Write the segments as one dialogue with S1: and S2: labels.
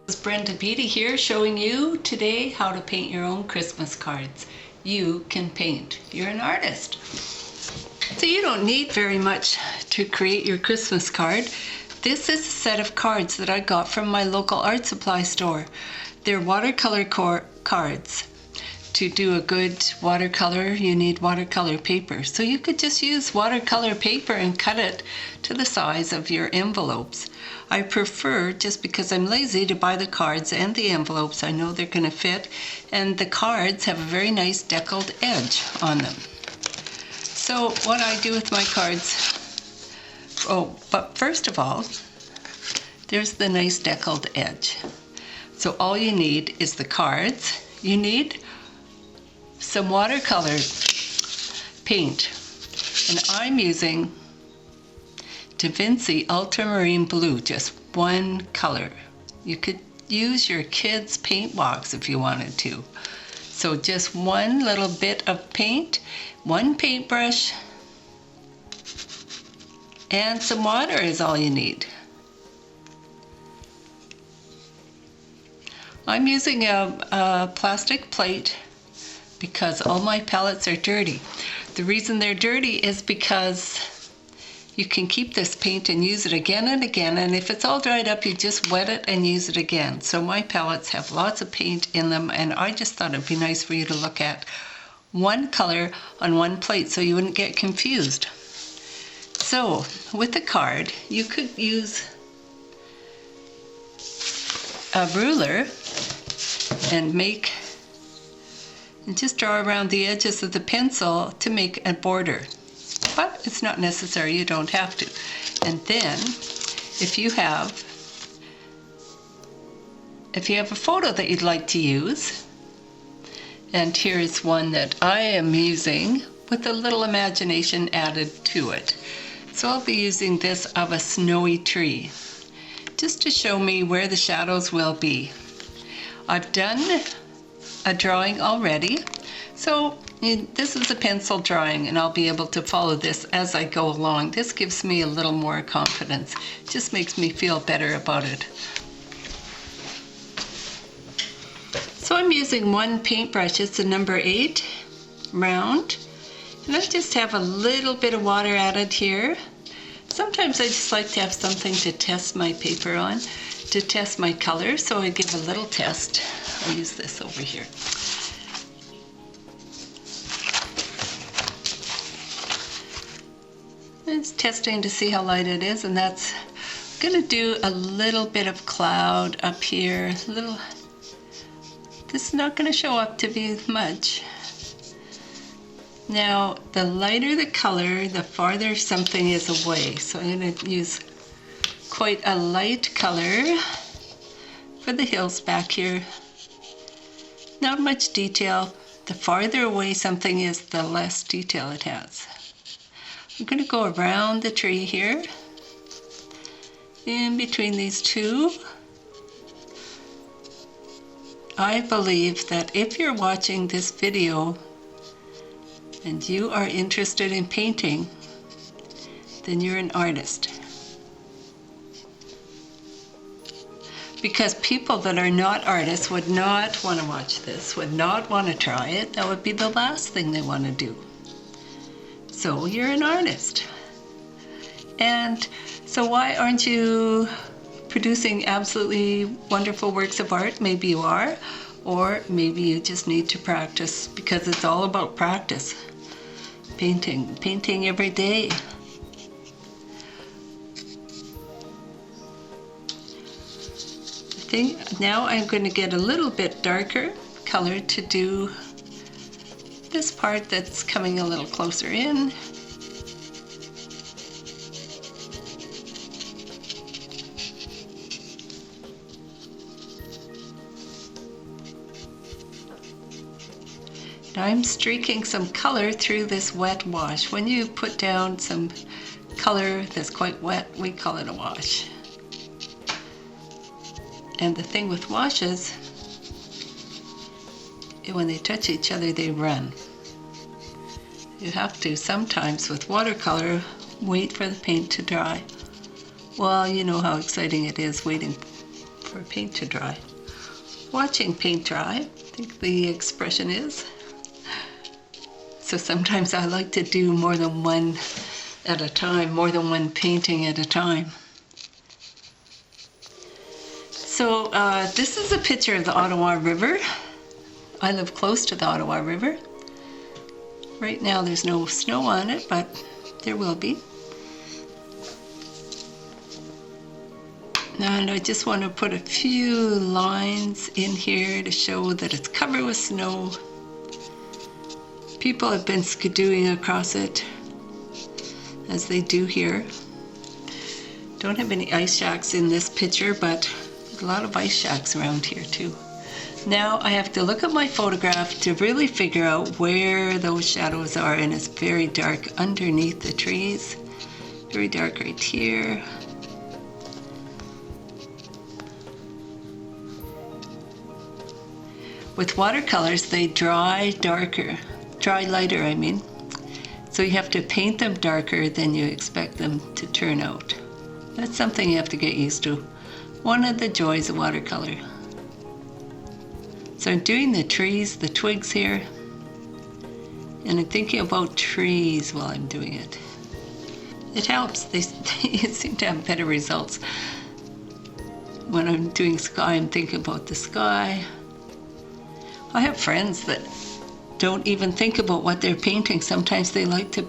S1: It's Brenda Beattie here showing you today how to paint your own Christmas cards. You can paint. You're an artist. So you don't need very much to create your Christmas card. This is a set of cards that I got from my local art supply store. They're watercolor cards. To do a good watercolor, you need watercolor paper. So you could just use watercolor paper and cut it to the size of your envelopes. I prefer, just because I'm lazy, to buy the cards and the envelopes. I know they're going to fit, and the cards have a very nice deckled edge on them. So what I do with my cards, but first of all, there's the nice deckled edge. So all you need is the cards. You need some watercolor paint, and I'm using Da Vinci Ultramarine Blue, just one color. You could use your kids' paint box if you wanted to. So just one little bit of paint, one paintbrush, and some water is all you need. I'm using a plastic plate because all my palettes are dirty. The reason they're dirty is because you can keep this paint and use it again and again, and if it's all dried up, you just wet it and use it again. So my palettes have lots of paint in them, and I just thought it'd be nice for you to look at one color on one plate so you wouldn't get confused. So with the card, you could use a ruler and just draw around the edges of the pencil to make a border. But it's not necessary, you don't have to. And then, if you have a photo that you'd like to use, and here's one that I am using with a little imagination added to it. So I'll be using this of a snowy tree, just to show me where the shadows will be. I've done a drawing already, so this is a pencil drawing, and I'll be able to follow this as I go along. This gives me a little more confidence. Just makes me feel better about it. So I'm using one paintbrush. It's a number 8, round. And I just have a little bit of water added here. Sometimes I just like to have something to test my paper on, to test my color, so I give a little test. I'll use this over here. It's testing to see how light it is, and that's going to do a little bit of cloud up here. This is not going to show up to be much. Now, the lighter the color, the farther something is away. So I'm going to use quite a light color for the hills back here. Not much detail. The farther away something is, the less detail it has. I'm going to go around the tree here, in between these two. I believe that if you're watching this video and you are interested in painting, then you're an artist. Because people that are not artists would not want to watch this, would not want to try it. That would be the last thing they want to do. So you're an artist. And so why aren't you producing absolutely wonderful works of art? Maybe you are, or maybe you just need to practice, because it's all about practice. Painting every day. Now I'm going to get a little bit darker color to do this part that's coming a little closer in. Now I'm streaking some color through this wet wash. When you put down some color that's quite wet, we call it a wash. And the thing with washes, when they touch each other, they run. You have to sometimes, with watercolor, wait for the paint to dry. Well, you know how exciting it is waiting for paint to dry. Watching paint dry, I think the expression is. So sometimes I like to do more than one at a time, more than one painting at a time. So this is a picture of the Ottawa River. I live close to the Ottawa River. Right now there's no snow on it, but there will be. And I just want to put a few lines in here to show that it's covered with snow. People have been skidooing across it, as they do here. Don't have any ice shacks in this picture, but there's a lot of ice shacks around here too. Now I have to look at my photograph to really figure out where those shadows are, and it's very dark underneath the trees. Very dark right here. With watercolors, they dry lighter, I mean. So you have to paint them darker than you expect them to turn out. That's something you have to get used to. One of the joys of watercolor. So I'm doing the trees, the twigs here, and I'm thinking about trees while I'm doing it. It helps. They seem to have better results. When I'm doing sky, I'm thinking about the sky. I have friends that don't even think about what they're painting. Sometimes they like to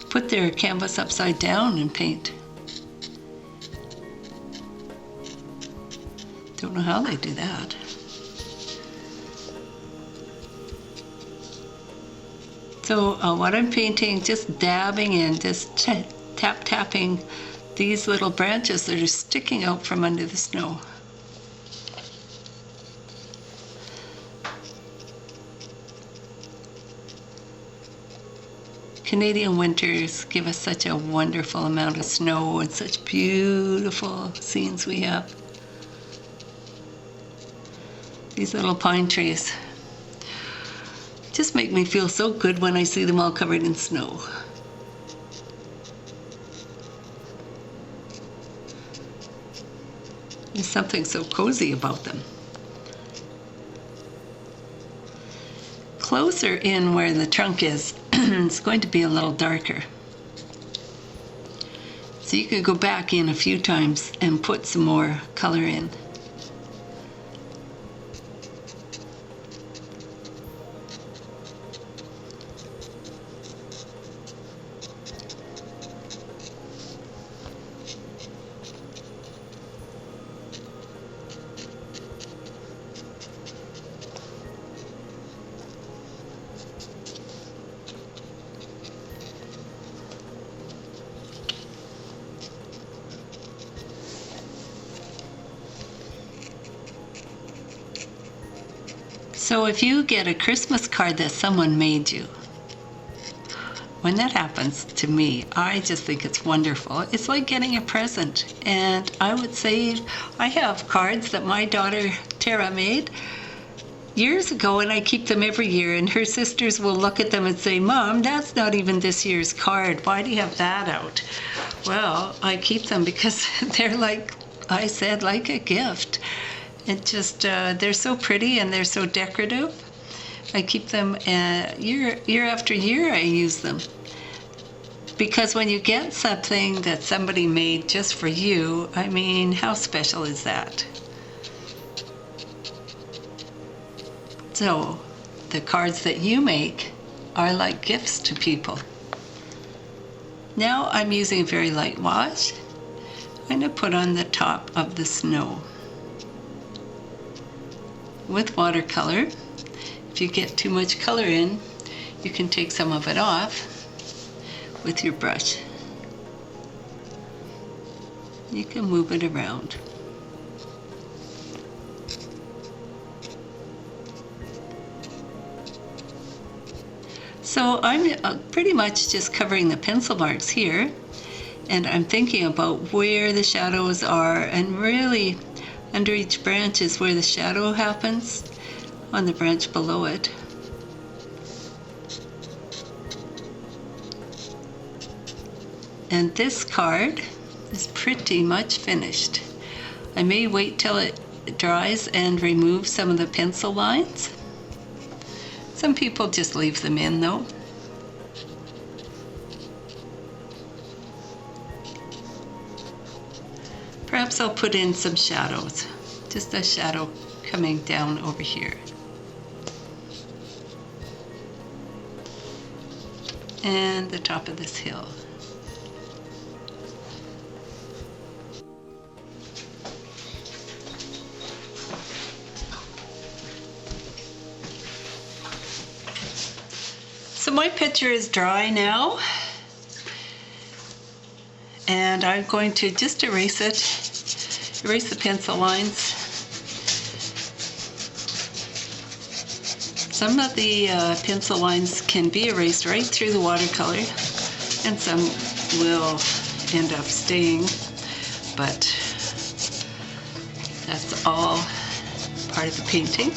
S1: put their canvas upside down and paint. Don't know how they do that. So what I'm painting, just dabbing in, just tapping these little branches that are sticking out from under the snow. Canadian winters give us such a wonderful amount of snow and such beautiful scenes we have. These little pine trees just make me feel so good when I see them all covered in snow. There's something so cozy about them. Closer in where the trunk is, it's going to be a little darker. So you could go back in a few times and put some more color in. So if you get a Christmas card that someone made you, when that happens to me, I just think it's wonderful. It's like getting a present. And I would say I have cards that my daughter Tara made years ago, and I keep them every year. And her sisters will look at them and say, "Mom, that's not even this year's card. Why do you have that out?" Well, I keep them because they're, like I said, like a gift. It just, they're so pretty and they're so decorative. I keep them year after year. I use them. Because when you get something that somebody made just for you, I mean, how special is that? So, the cards that you make are like gifts to people. Now I'm using a very light wash. I'm going to put on the top of the snow. With watercolor, if you get too much color in, you can take some of it off with your brush. You can move it around. So I'm pretty much just covering the pencil marks here, and I'm thinking about where the shadows are, and really under each branch is where the shadow happens on the branch below it. And this card is pretty much finished. I may wait till it dries and remove some of the pencil lines. Some people just leave them in though. Perhaps I'll put in some shadows, just a shadow coming down over here. And the top of this hill. So my picture is dry now, and I'm going to just erase the pencil lines. Some of the pencil lines can be erased right through the watercolor, and some will end up staying, but that's all part of the painting.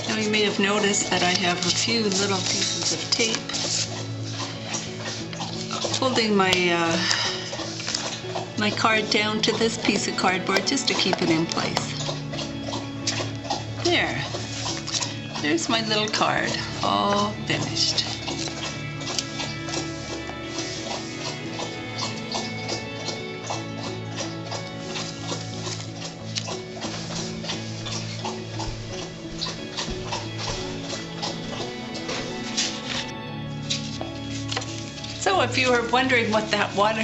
S1: Now you may have noticed that I have a few little pieces of tape holding my my card down to this piece of cardboard just to keep it in place. There's my little card, all finished. So if you were wondering what that what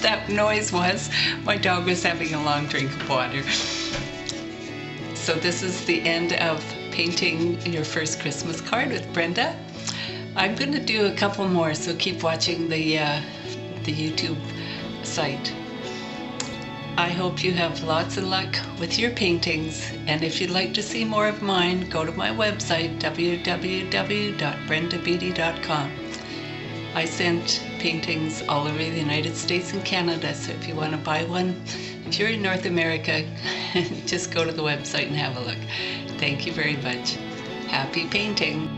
S1: that noise was, my dog was having a long drink of water. So this is the end of painting your first Christmas card with Brenda. I'm going to do a couple more, so keep watching the YouTube site. I hope you have lots of luck with your paintings, and if you'd like to see more of mine, go to my website, www.brendabeattie.com. I send paintings all over the United States and Canada, so if you want to buy one, if you're in North America, just go to the website and have a look. Thank you very much. Happy painting.